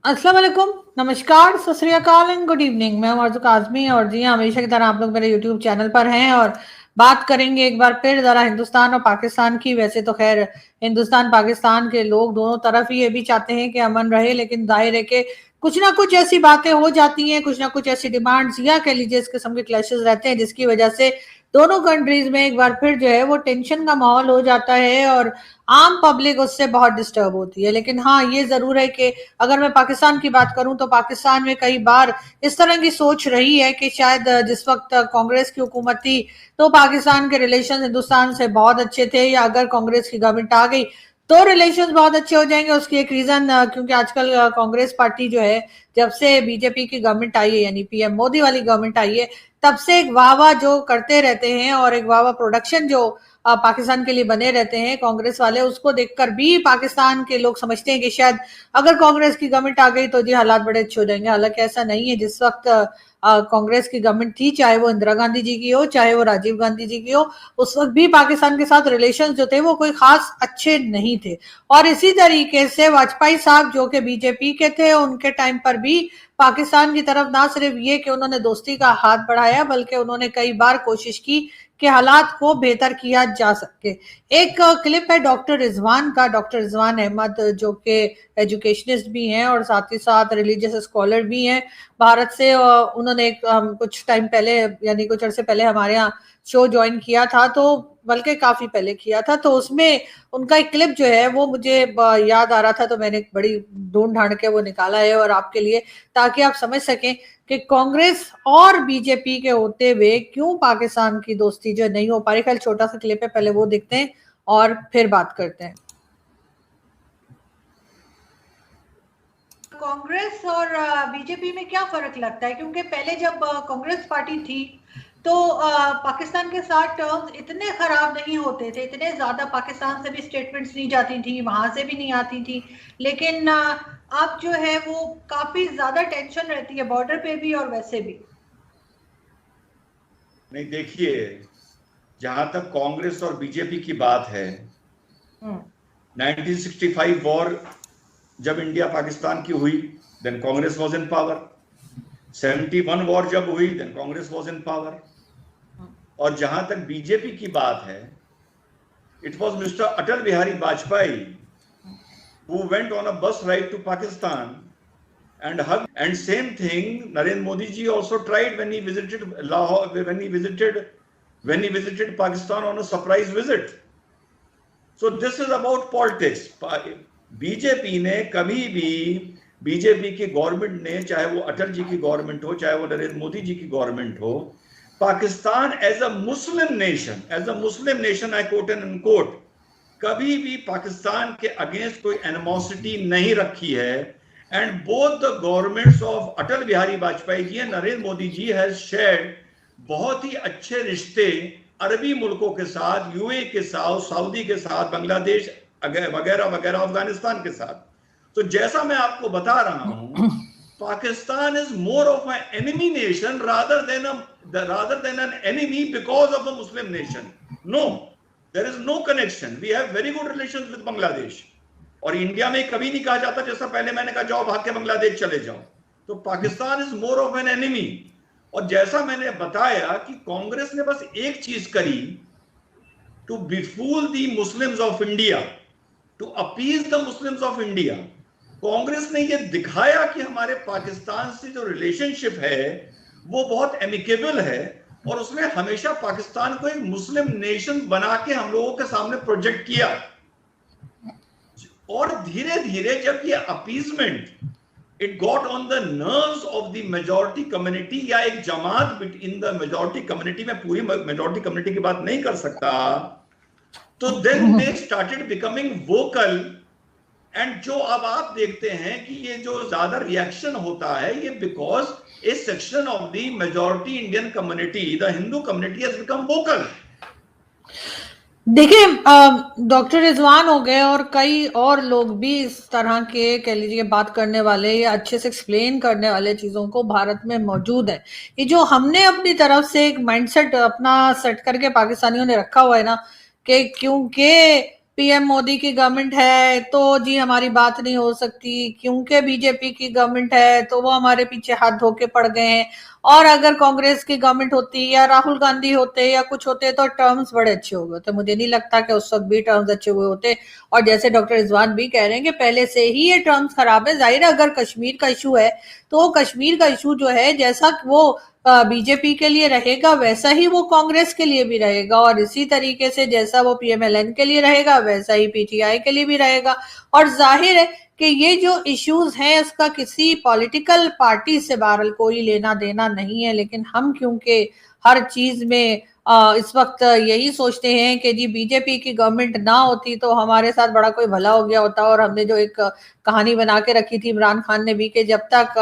अस्सलाम वालेकुम, नमस्कार, सत श्री अकाल एंड गुड इवनिंग। मैं हूं अर्जुक आजमी और जी हमेशा की तरह आप लोग मेरे यूट्यूब चैनल पर हैं और बात करेंगे एक बार फिर जरा हिंदुस्तान और पाकिस्तान की। वैसे तो खैर हिंदुस्तान पाकिस्तान के लोग दोनों तरफ ही ये भी चाहते हैं कि अमन रहे, लेकिन जाहिर है कि कुछ ना कुछ ऐसी बातें हो जाती हैं, कुछ ना कुछ ऐसी डिमांड्स या कह लीजिए इस किस्म के क्लैशेस रहते हैं जिसकी वजह से दोनों कंट्रीज में एक बार फिर जो है वो टेंशन का माहौल हो जाता है और आम पब्लिक उससे बहुत डिस्टर्ब होती है। लेकिन हाँ, ये जरूर है कि अगर मैं पाकिस्तान की बात करूं तो पाकिस्तान में कई बार इस तरह की सोच रही है कि शायद जिस वक्त कांग्रेस की हुकूमत थी तो पाकिस्तान के रिलेशन हिंदुस्तान से बहुत अच्छे थे, या अगर कांग्रेस की गवर्नमेंट आ गई तो रिलेशंस बहुत अच्छे हो जाएंगे। उसकी एक रीजन क्योंकि आजकल कांग्रेस पार्टी जो है, जब से बीजेपी की गवर्नमेंट आई है यानी पीएम मोदी वाली गवर्नमेंट आई है, तब से एक वाह वाह जो करते रहते हैं और एक वाह वाह प्रोडक्शन जो पाकिस्तान के लिए बने रहते हैं कांग्रेस वाले, उसको देखकर भी पाकिस्तान के लोग समझते हैं कि शायद अगर कांग्रेस की गवर्नमेंट आ गई तो जी हालात बड़े अच्छे हो जाएंगे। हालांकि ऐसा नहीं है। जिस वक्त कांग्रेस की गवर्नमेंट थी, चाहे वो इंदिरा गांधी जी की हो चाहे वो राजीव गांधी जी की हो, उस वक्त भी पाकिस्तान के साथ रिलेशन जो थे वो कोई खास अच्छे नहीं थे। और इसी तरीके से वाजपेयी साहब जो कि बीजेपी के थे, उनके टाइम पर भी पाकिस्तान की तरफ ना सिर्फ ये कि उन्होंने दोस्ती का हाथ बढ़ाया, बल्कि उन्होंने कई बार कोशिश की कि हालात को बेहतर किया जा सके। एक क्लिप है डॉक्टर रिजवान का, डॉक्टर रिजवान अहमद जो कि एजुकेशनिस्ट भी हैं और साथ ही साथ रिलीजियस स्कॉलर भी हैं भारत से। उन्होंने कुछ टाइम पहले यानी कुछ अरसे पहले हमारे यहाँ शो ज्वाइन किया था, तो बल्कि काफी पहले किया था, तो उसमें उनका एक क्लिप जो है वो मुझे याद आ रहा था, तो मैंने बड़ी ढूंढ ढांड के वो निकाला है और आपके लिए, ताकि आप समझ सकें कि कांग्रेस और बीजेपी के होते हुए क्यों पाकिस्तान की दोस्ती जो नहीं हो पा रही। कल छोटा सा क्लिप है, पहले वो देखते हैं और फिर बात करते हैं। कांग्रेस और बीजेपी में क्या फर्क लगता है? क्योंकि पहले जब कांग्रेस पार्टी थी तो पाकिस्तान के साथ टर्म्स इतने खराब नहीं होते थे, इतने ज्यादा पाकिस्तान से भी स्टेटमेंट्स नहीं जाती थी, वहां से भी नहीं आती थी। लेकिन अब जो है वो काफी ज्यादा टेंशन रहती है बॉर्डर पे भी और वैसे भी। नहीं, देखिए, जहां तक कांग्रेस और बीजेपी की बात है, 1965 वॉर जब इंडिया पाकिस्तान की हुई, then Congress was in power. 71 war जब हुई, then Congress was in power. और जहां तक बीजेपी की बात है, it was mister Atal Bihari Vajpayee who went on a bus ride to Pakistan and hug. And same thing Narendra Modi ji also tried when he visited Lahore, when he visited Pakistan on a surprise visit. So this is about politics. BJP ने कभी भी, BJP की government ने, चाहे वो अटल जी की government हो चाहे वो नरेंद्र मोदी जी की गवर्नमेंट हो, Pakistan as a Muslim nation I quote and unquote, कभी भी पाकिस्तान के अगेंस्ट कोई एनिमोसिटी नहीं रखी है। And both the governments of Atal Bihari Vajpayee ji and Narendra Modi ji has shared बहुत ही अच्छे रिश्ते अरबी मुल्कों के साथ, यूए के साथ, सऊदी के साथ, बांग्लादेश वगैरह वगैरह, अफगानिस्तान के साथ। तो जैसा मैं आपको बता रहा हूं, Pakistan is more of an enemy nation rather than an enemy because of a Muslim nation. No, there is no connection. We have very good relations with Bangladesh. और इंडिया में कभी नहीं कहा जाता जैसा पहले मैंने कहा जाओ भाग के बांग्लादेश चले जाओ। तो Pakistan is more of an enemy. और जैसा मैंने बताया कि कांग्रेस ने बस एक चीज करी, to befool the Muslims of India, to appease the Muslims of India. Congress ने ये दिखाया कि हमारे पाकिस्तान से जो रिलेशनशिप है वो बहुत एमिकेबल है, और उसमें हमेशा पाकिस्तान को एक मुस्लिम नेशन बना के हम लोगों के सामने प्रोजेक्ट किया। और धीरे धीरे जब ये appeasement it got on the nerves of the majority community, या एक जमात इन द मेजॉरिटी कम्युनिटी, में पूरी मेजॉरिटी कम्युनिटी की बात नहीं कर सकता, तो then they started becoming vocal. And जो अब आप देखते हैं कि ये जो ज्यादा रिएक्शन होता है, ये because A section of the majority Indian community, the Hindu community, has become vocal. देखिए, डॉक्टर रिजवान हो गए और कई और लोग भी इस तरह के कह लीजिए बात करने वाले या अच्छे से एक्सप्लेन करने वाले चीजों को भारत में मौजूद है। ये जो हमने अपनी तरफ से एक माइंडसेट अपना सेट करके पाकिस्तानियों ने रखा हुआ है ना, कि क्योंकि पीएम मोदी की गवर्नमेंट है तो जी हमारी बात नहीं हो सकती, क्योंकि बीजेपी की गवर्नमेंट है तो वो हमारे पीछे हाथ धो के पड़ गए हैं, और अगर कांग्रेस की गवर्नमेंट होती या राहुल गांधी होते या कुछ होते तो टर्म्स बड़े अच्छे हो गए होते। मुझे नहीं लगता कि उस वक्त भी टर्म्स अच्छे हुए होते। और जैसे डॉक्टर रिजवान भी कह रहे हैं कि पहले से ही ये टर्म्स खराब है। जाहिर है अगर कश्मीर का इशू है तो कश्मीर का इशू जो है जैसा वो बीजेपी के लिए रहेगा वैसा ही वो कांग्रेस के लिए भी रहेगा, और इसी तरीके से जैसा वो पीएमएलएन के लिए रहेगा वैसा ही पीटीआई के लिए भी रहेगा। और जाहिर है कि ये जो इश्यूज हैं उसका किसी पॉलिटिकल पार्टी से बहरहाल कोई लेना देना नहीं है, लेकिन हम क्योंकि हर चीज में इस वक्त यही सोचते हैं कि जी बीजेपी की गवर्नमेंट ना होती तो हमारे साथ बड़ा कोई भला हो गया होता, और हमने जो एक कहानी बना के रखी थी इमरान खान ने भी कि जब तक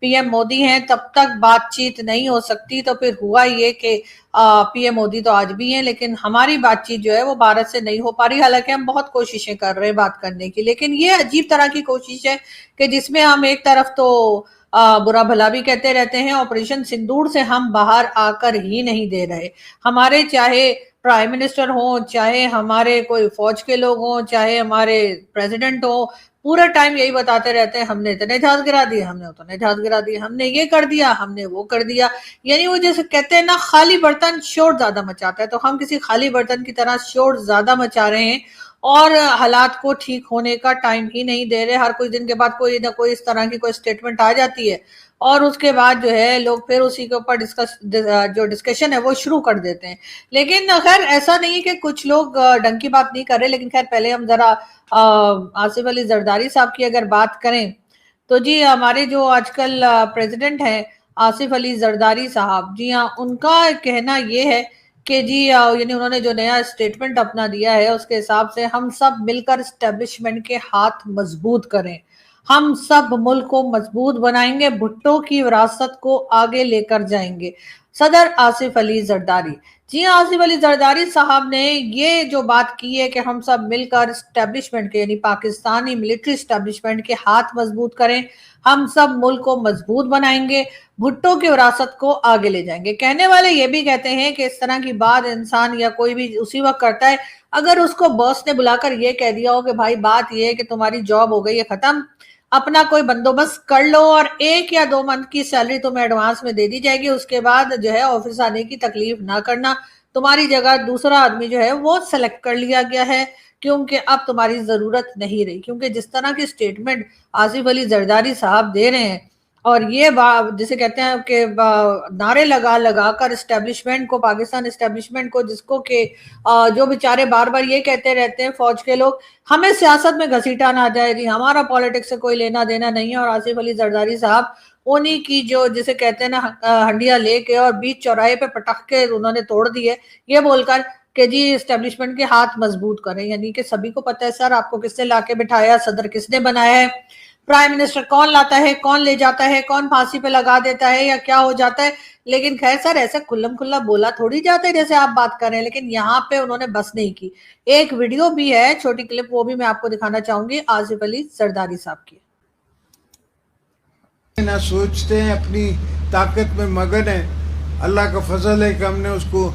पीएम मोदी हैं तब तक बातचीत नहीं हो सकती, तो फिर हुआ ये कि पीएम मोदी तो आज भी हैं लेकिन हमारी बातचीत जो है वो भारत से नहीं हो पा रही। हालांकि हम बहुत कोशिशें कर रहे हैं बात करने की, लेकिन ये अजीब तरह की कोशिश है कि जिसमें हम एक तरफ तो बुरा भला भी कहते रहते हैं, ऑपरेशन सिंदूर से हम बाहर आकर ही नहीं दे रहे। हमारे चाहे प्राइम मिनिस्टर हो, चाहे हमारे कोई फौज के लोग हों, चाहे हमारे प्रेसिडेंट हो, पूरा टाइम यही बताते रहते हैं हमने इतने जहाज गिरा दिए, हमने उतने जहाज गिरा दिए, हमने ये कर दिया, हमने वो कर दिया। यानी वो जैसे कहते हैं ना, खाली बर्तन शोर ज्यादा मचाता है, तो हम किसी खाली बर्तन की तरह शोर ज्यादा मचा रहे हैं और हालात को ठीक होने का टाइम ही नहीं दे रहे। हर कुछ दिन के बाद कोई ना कोई इस तरह की कोई स्टेटमेंट आ जाती है और उसके बाद जो है लोग फिर उसी के ऊपर जो डिस्कशन है वो शुरू कर देते हैं। लेकिन खैर ऐसा नहीं है कि कुछ लोग ढंग की बात नहीं कर रहे, लेकिन खैर पहले हम जरा आसिफ अली जरदारी साहब की अगर बात करें तो जी हमारे जो आजकल प्रेसिडेंट हैं आसिफ अली जरदारी साहब, जी हाँ, उनका कहना ये है कि जी यानी उन्होंने जो नया स्टेटमेंट अपना दिया है उसके हिसाब से हम सब मिलकर एस्टेब्लिशमेंट के हाथ मजबूत करें, हम सब मुल्क को मजबूत बनाएंगे, भुट्टो की विरासत को आगे लेकर जाएंगे। सदर आसिफ अली जरदारी, जी आसिफ अली जरदारी साहब ने ये जो बात की है कि हम सब मिलकर एस्टेब्लिशमेंट के यानी पाकिस्तानी मिलिट्री एस्टेब्लिशमेंट के हाथ मजबूत करें, हम सब मुल्क को मजबूत बनाएंगे, भुट्टो की विरासत को आगे ले जाएंगे। कहने वाले ये भी कहते हैं कि इस तरह की बात इंसान या कोई भी उसी वक्त करता है अगर उसको बॉस ने बुलाकर ये कह दिया हो कि भाई बात ये है कि तुम्हारी जॉब हो गई है खत्म, अपना कोई बंदोबस्त कर लो और 1 या 2 मंथ की सैलरी तुम्हें एडवांस में दे दी जाएगी, उसके बाद जो है ऑफिस आने की तकलीफ ना करना, तुम्हारी जगह दूसरा आदमी जो है वो सेलेक्ट कर लिया गया है क्योंकि अब तुम्हारी जरूरत नहीं रही। क्योंकि जिस तरह की स्टेटमेंट आसिफ अली जरदारी साहब दे रहे हैं और ये जिसे कहते हैं कि नारे लगा लगा कर एस्टेब्लिशमेंट को, पाकिस्तान एस्टेब्लिशमेंट को, जिसको कि जो बेचारे बार बार ये कहते रहते हैं फौज के लोग हमें सियासत में घसीटा ना जाए, जी हमारा पॉलिटिक्स से कोई लेना देना नहीं है। और आसिफ अली जरदारी साहब उन्हीं की जो जिसे कहते हैं ना हंडिया लेके और बीच चौराहे पे पटक के उन्होंने तोड़ दिए, ये बोलकर कि जी एस्टेब्लिशमेंट के हाथ मजबूत करें। यानी कि सभी को पता है सर आपको किसने लाके बिठाया, सदर किसने बनाया है, प्राइम मिनिस्टर कौन लाता है, कौन ले जाता है, कौन फांसी पे लगा देता है या क्या हो जाता है। लेकिन खैर सर ऐसे खुल्लम खुल्ला बोला थोड़ी जाता है जैसे आप बात कर रहे हैं, लेकिन यहाँ पे उन्होंने बस नहीं की। एक वीडियो भी है छोटी क्लिप, वो भी मैं आपको दिखाना चाहूंगी आसिफ अली जरदारी साहब की। ना सोचते हैं, अपनी ताकत में मगन है। अल्लाह का फजल है कि हमने उसको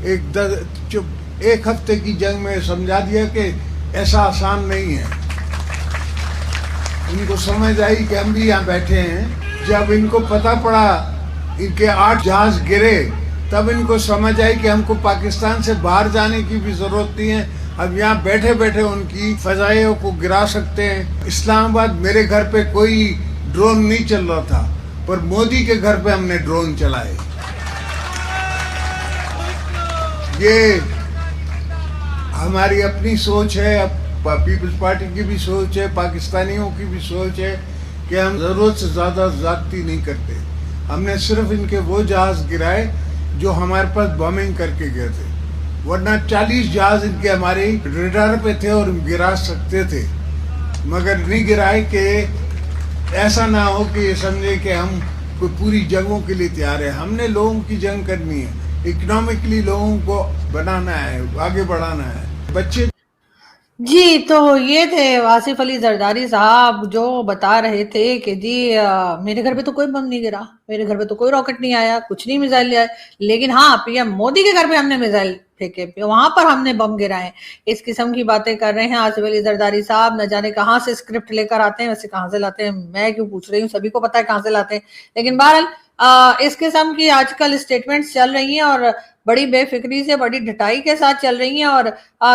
एक हफ्ते की जंग में समझा दिया कि ऐसा आसान नहीं है। इनको समझ आई कि हम भी यहाँ बैठे हैं। जब इनको पता पड़ा इनके 8 जहाज गिरे तब इनको समझ आई कि हमको पाकिस्तान से बाहर जाने की भी जरूरत नहीं है, अब यहाँ बैठे बैठे उनकी फजाइयों को गिरा सकते हैं। इस्लामाबाद मेरे घर पे कोई ड्रोन नहीं चल रहा था, पर मोदी के घर पे हमने ड्रोन चलाए। ये हमारी अपनी सोच है, पीपल्स पार्टी की भी सोच है, पाकिस्तानियों की भी सोच है कि हम जरूरत से ज्यादा ज्यादती नहीं करते। हमने सिर्फ इनके वो जहाज गिराए जो हमारे पास बॉम्बिंग करके गए थे, वरना 40 जहाज इनके हमारे रेडार पे थे और गिरा सकते थे, मगर नहीं गिराए कि ऐसा ना हो कि ये समझे कि हम कोई पूरी जंगों के लिए तैयार है। हमने लोगों की जंग करनी है, इकोनॉमिकली लोगों को बनाना है, आगे बढ़ाना है। बच्चे जी, तो ये थे आसिफ अली जरदारी साहब जो बता रहे थे कि जी मेरे घर पे तो कोई बम नहीं गिरा, मेरे घर पे तो कोई रॉकेट नहीं आया, कुछ नहीं मिसाइल आया, लेकिन हाँ पीएम मोदी के घर पे हमने मिसाइल फेंके, वहां पर हमने बम गिराए। इस किस्म की बातें कर रहे हैं आसिफ अली जरदारी साहब। न जाने कहाँ से स्क्रिप्ट लेकर आते हैं, वैसे कहाँ से लाते हैं मैं क्यों पूछ रही हूँ, सभी को पता है कहाँ से लाते हैं। लेकिन बहरहाल इस किस्म की आजकल स्टेटमेंट्स चल रही हैं और बड़ी बेफिक्री से, बड़ी ढिठाई के साथ चल रही हैं। और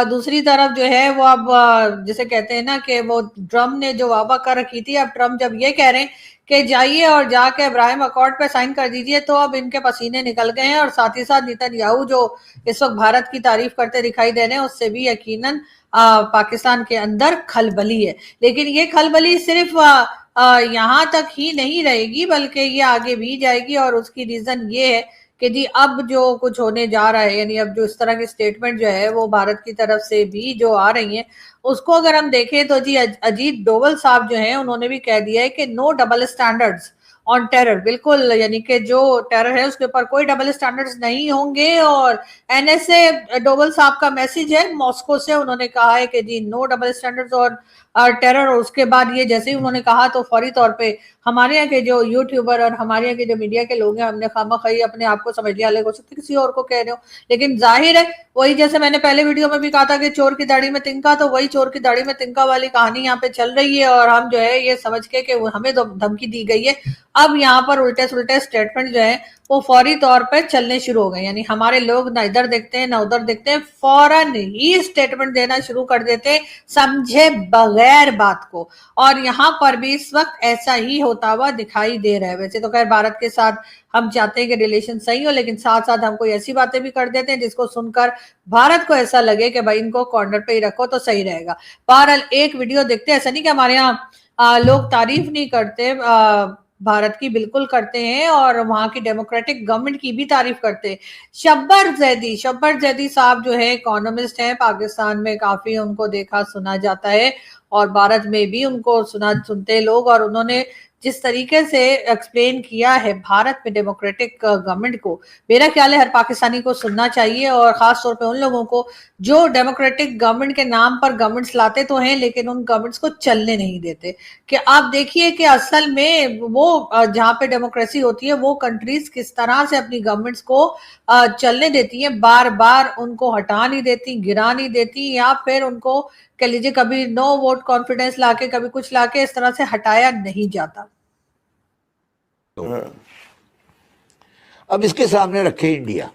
दूसरी तरफ जो है वो अब जिसे कहते हैं ना कि वो ट्रम्प ने जो वादा कर रखी थी, अब ट्रम्प जब ये कह रहे हैं कि जाइए और जाके इब्राहिम अकॉर्ड पे साइन कर दीजिए, तो अब इनके पसीने निकल गए हैं। और साथ ही साथ नेतन्याहू जो इस वक्त भारत की तारीफ करते दिखाई दे रहे हैं, उससे भी यकीनन पाकिस्तान के अंदर खलबली है। लेकिन ये खलबली सिर्फ यहाँ तक ही नहीं रहेगी, बल्कि ये आगे भी जाएगी। और उसकी रीजन ये है कि जी अब जो कुछ होने जा रहा है, यानी अब जो इस तरह की स्टेटमेंट जो है वो भारत की तरफ से भी जो आ रही हैं, उसको अगर हम देखें तो जी अजीत डोवल साहब जो हैं उन्होंने भी कह दिया है कि no double standards on terror. बिल्कुल, यानी कि जो टेरर है उसके ऊपर कोई डबल स्टैंडर्ड्स नहीं होंगे। और एनएसए डोवल साहब का मैसेज है मॉस्को से, उन्होंने कहा है कि जी नो डबल स्टैंडर्ड्स और टेरर। और उसके बाद ये जैसे ही उन्होंने कहा तो फौरी तौर पे हमारे यहाँ के जो यूट्यूबर और हमारे यहाँ के जो मीडिया के लोग हैं, हमने खामखी अपने आप को समझ लिया, अलग हो सकते किसी और को कह रहे हो। लेकिन जाहिर है वही, जैसे मैंने पहले वीडियो में भी कहा था कि चोर की दाढ़ी में तिनका, तो वही चोर की दाढ़ी में तिनका वाली कहानी यहाँ पे चल रही है। और हम जो है ये समझ के कि हमें धमकी दी गई है, अब यहाँ पर उल्टे सुलटे स्टेटमेंट जो है वो फौरी तौर पर चलने शुरू हो गए। यानी हमारे लोग ना इधर देखते हैं ना उधर देखते हैं, फौरन ही स्टेटमेंट देना शुरू कर देते हैं समझे बगैर बात को। और यहाँ पर भी इस वक्त ऐसा ही होता हुआ दिखाई दे रहा है। वैसे तो खैर भारत के साथ हम चाहते हैं कि रिलेशन सही हो, लेकिन साथ साथ हम कोई ऐसी बातें भी कर देते हैं जिसको सुनकर भारत को ऐसा लगे कि भाई इनको कॉर्नर पे ही रखो तो सही रहेगा। बहरहाल एक वीडियो देखते हैं, ऐसा नहीं कि हमारे यहाँ लोग तारीफ नहीं करते, भारत की बिल्कुल करते हैं और वहां की डेमोक्रेटिक गवर्नमेंट की भी तारीफ करते हैं। शब्बर जैदी साहब जो है इकोनॉमिस्ट हैं, पाकिस्तान में काफी उनको देखा सुना जाता है और भारत में भी उनको सुनते लोग। और उन्होंने जिस तरीके से एक्सप्लेन किया है भारत में डेमोक्रेटिक गवर्नमेंट को, मेरा ख्याल है हर पाकिस्तानी को सुनना चाहिए। और खास तौर पे उन लोगों को जो डेमोक्रेटिक गवर्नमेंट के नाम पर गवर्नमेंट्स लाते तो हैं लेकिन उन गवर्नमेंट्स को चलने नहीं देते। कि आप देखिए कि असल में वो जहाँ पे डेमोक्रेसी होती है वो कंट्रीज किस तरह से अपनी गवर्नमेंट्स को चलने देती हैं, बार बार उनको हटा नहीं देती, गिरा नहीं देती, या फिर उनको कह लीजिए कभी नो वोट कॉन्फिडेंस लाके, कभी कुछ लाके इस तरह से हटाया नहीं जाता। अब इसके सामने रखे इंडिया,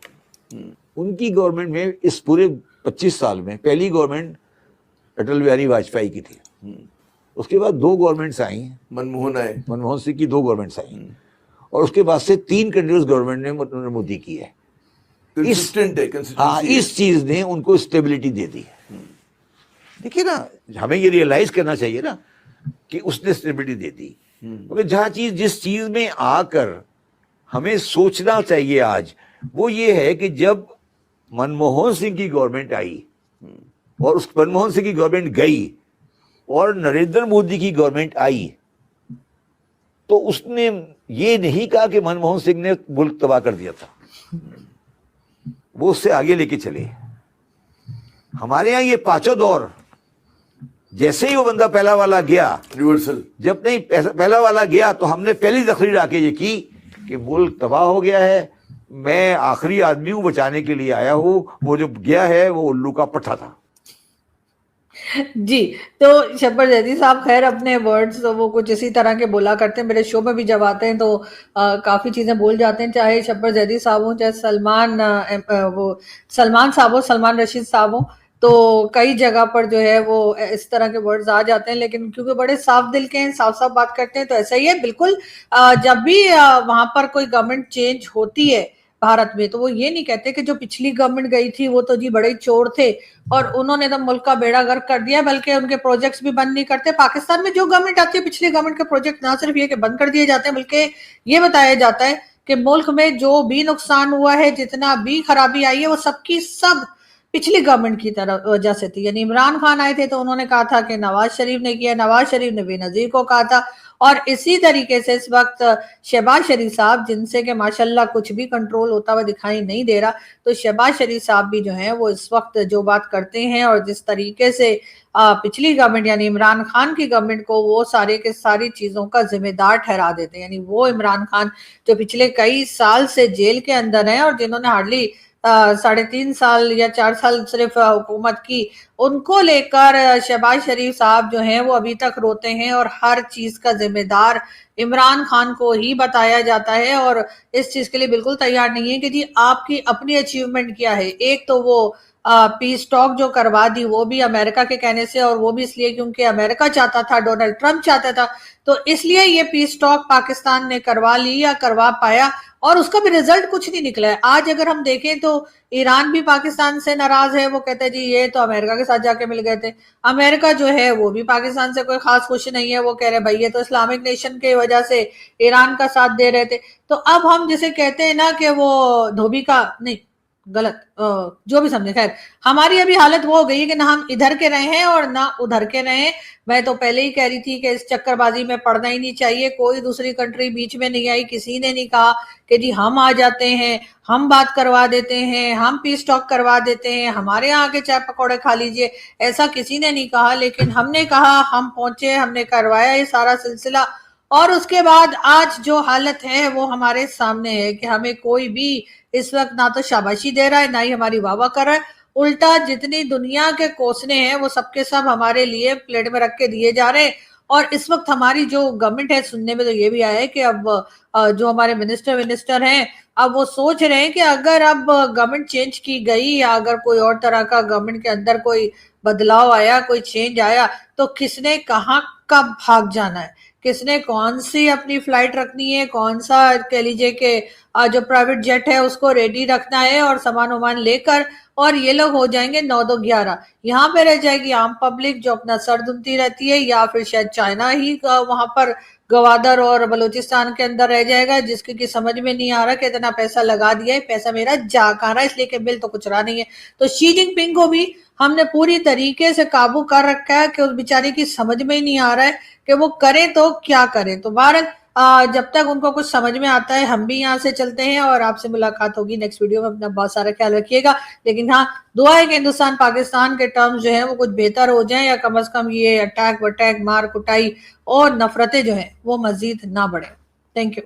उनकी गवर्नमेंट में इस पूरे 25 साल में पहली गवर्नमेंट अटल बिहारी वाजपेयी की थी, उसके बाद 2 गवर्नमेंट्स आई, मनमोहन सिंह की 2 गवर्नमेंट्स आई, और उसके बाद से 3 कंटिन्यूस गवर्नमेंट ने मोदी की है। इस चीज ने उनको स्टेबिलिटी दे दी है। देखिए ना, हमें ये रियलाइज करना चाहिए ना कि उसने स्टेबिलिटी दे दी। मगर जहाँ जिस चीज में आकर हमें सोचना चाहिए आज, वो ये है कि जब मनमोहन सिंह की गवर्नमेंट आई और उस मनमोहन सिंह की गवर्नमेंट गई और नरेंद्र मोदी की गवर्नमेंट आई, तो उसने ये नहीं कहा कि मनमोहन सिंह ने मुल्क तबाह कर दिया था, वो उससे आगे लेके चले। हमारे यहाँ ये 5 दौर, जैसे ही वो बंदा पहला वाला गया रिवर्सल, जब नहीं पहला वाला गया तो हमने पहली तकरीर आके ये की कि मुल्क तबाह हो गया है, मैं आखिरी आदमी हूं बचाने के लिए आया हूं, वो जो गया है वो उल्लू का पट्टा था। जी, तो शब्बर जैदी साहब खैर अपने वर्ड्स तो वो कुछ इसी तरह के बोला करते हैं, मेरे शो में भी जब आते हैं तो काफी चीजें बोल जाते हैं, चाहे शब्बर जैदी साहब हो, चाहे सलमान रशीद साहब हो, तो कई जगह पर जो है वो इस तरह के वर्ड्स आ जाते हैं। लेकिन क्योंकि बड़े साफ दिल के हैं, साफ साफ बात करते हैं, तो ऐसा ही है बिल्कुल। जब भी वहां पर कोई गवर्नमेंट चेंज होती है भारत में, तो वो ये नहीं कहते कि जो पिछली गवर्नमेंट गई थी वो तो जी बड़े चोर थे और उन्होंने तो मुल्क का बेड़ा गर्क कर दिया, बल्कि उनके प्रोजेक्ट्स भी बंद नहीं करते। पाकिस्तान में जो गवर्नमेंट आती है, पिछली गवर्नमेंट के प्रोजेक्ट ना सिर्फ ये कि बंद कर दिए जाते हैं, बल्कि ये बताया जाता है कि मुल्क में जो भी नुकसान हुआ है, जितना भी खराबी आई है, वो सबकी सब पिछली गवर्नमेंट की तरफ वजह से थी। यानी इमरान खान आए थे तो उन्होंने कहा था कि नवाज शरीफ ने किया, नवाज शरीफ ने बेनजीर को कहा था, और इसी तरीके से इस वक्त शहबाज शरीफ साहब, जिनसे कि माशाल्लाह कुछ भी कंट्रोल होता हुआ दिखाई नहीं दे रहा, तो शहबाज शरीफ साहब भी जो है वो इस वक्त जो बात करते हैं और जिस तरीके से पिछली गवर्नमेंट यानी इमरान खान की गवर्नमेंट को वो सारे के सारी चीजों का जिम्मेदार ठहरा देते हैं। यानी वो इमरान खान जो पिछले कई साल से जेल के अंदर हैं और जिन्होंने हार्डली 3.5 साल या 4 साल सिर्फ हुकूमत की, उनको लेकर शहबाज शरीफ साहब जो हैं वो अभी तक रोते हैं और हर चीज का जिम्मेदार इमरान खान को ही बताया जाता है और इस चीज के लिए बिल्कुल तैयार नहीं है कि जी आपकी अपनी अचीवमेंट क्या है। एक तो वो पीस टॉक जो करवा दी वो भी अमेरिका के कहने से, और वो भी इसलिए क्योंकि अमेरिका चाहता था, डोनाल्ड ट्रंप चाहता था, तो इसलिए ये पीस टॉक पाकिस्तान ने करवा ली या करवा पाया और उसका भी रिजल्ट कुछ नहीं निकला है। आज अगर हम देखें तो ईरान भी पाकिस्तान से नाराज है, वो कहते हैं जी ये तो अमेरिका के साथ जाके मिल गए थे। अमेरिका जो है वो भी पाकिस्तान से कोई खास खुश नहीं है, वो कह रहे भाई ये तो इस्लामिक नेशन की वजह से ईरान का साथ दे रहे थे। तो अब हम जिसे कहते हैं ना कि वो धोबी का नहीं, गलत जो भी समझे, खैर हमारी अभी हालत वो हो गई है कि ना हम इधर के रहे हैं और ना उधर के रहे। मैं तो पहले ही कह रही थी कि इस चक्करबाजी में पड़ना ही नहीं चाहिए। कोई दूसरी कंट्री बीच में नहीं आई, किसी ने नहीं कहा कि जी हम आ जाते हैं, हम बात करवा देते हैं, हम पीस टॉक करवा देते हैं, हमारे यहाँ के चाय पकौड़े खा लीजिए, ऐसा किसी ने नहीं कहा। लेकिन हमने कहा, हम पहुंचे, हमने करवाया ये सारा सिलसिला, और उसके बाद आज जो हालत है वो हमारे सामने है कि हमें कोई भी इस वक्त ना तो शाबाशी दे रहा है, ना ही हमारी वाह वाह कर रहा है। उल्टा जितनी दुनिया के कोसने हैं वो सबके सब हमारे लिए प्लेट में रख के दिए जा रहे हैं। और इस वक्त हमारी जो गवर्नमेंट है, सुनने में तो ये भी आया है कि अब जो हमारे मिनिस्टर हैं, अब वो सोच रहे हैं कि अगर अब गवर्नमेंट चेंज की गई या अगर कोई और तरह का गवर्नमेंट के अंदर कोई बदलाव आया, कोई चेंज आया, तो किसने कहाँ कब भाग जाना है, किसने कौन सी अपनी फ्लाइट रखनी है, कौन सा कह लीजिए कि जो प्राइवेट जेट है उसको रेडी रखना है और सामान वामान लेकर, और ये लोग हो जाएंगे 9-2-11। यहाँ पे रह जाएगी आम पब्लिक जो अपना सर दुमती रहती है, या फिर शायद चाइना ही वहां पर गवादर और बलूचिस्तान के अंदर रह जाएगा, जिसकी की समझ में नहीं आ रहा कि इतना पैसा लगा दिया है, पैसा मेरा जा कहाँ रहा है, इसलिए कि बिल तो कुछ रहा नहीं है। तो शी जिनपिंग को भी हमने पूरी तरीके से काबू कर रखा है कि उस बेचारे की समझ में ही नहीं आ रहा है कि वो करें तो क्या करें। तो भारत जब तक उनको कुछ समझ में आता है, हम भी यहाँ से चलते हैं और आपसे मुलाकात होगी नेक्स्ट वीडियो में। अपना बहुत सारा ख्याल रखिएगा, लेकिन हाँ दुआ है कि हिंदुस्तान पाकिस्तान के टर्म्स जो है वो कुछ बेहतर हो जाएं, या कम से कम ये अटैक वटैक, मार कुटाई और नफरतें जो है वो मजीद ना बढ़े। Thank you.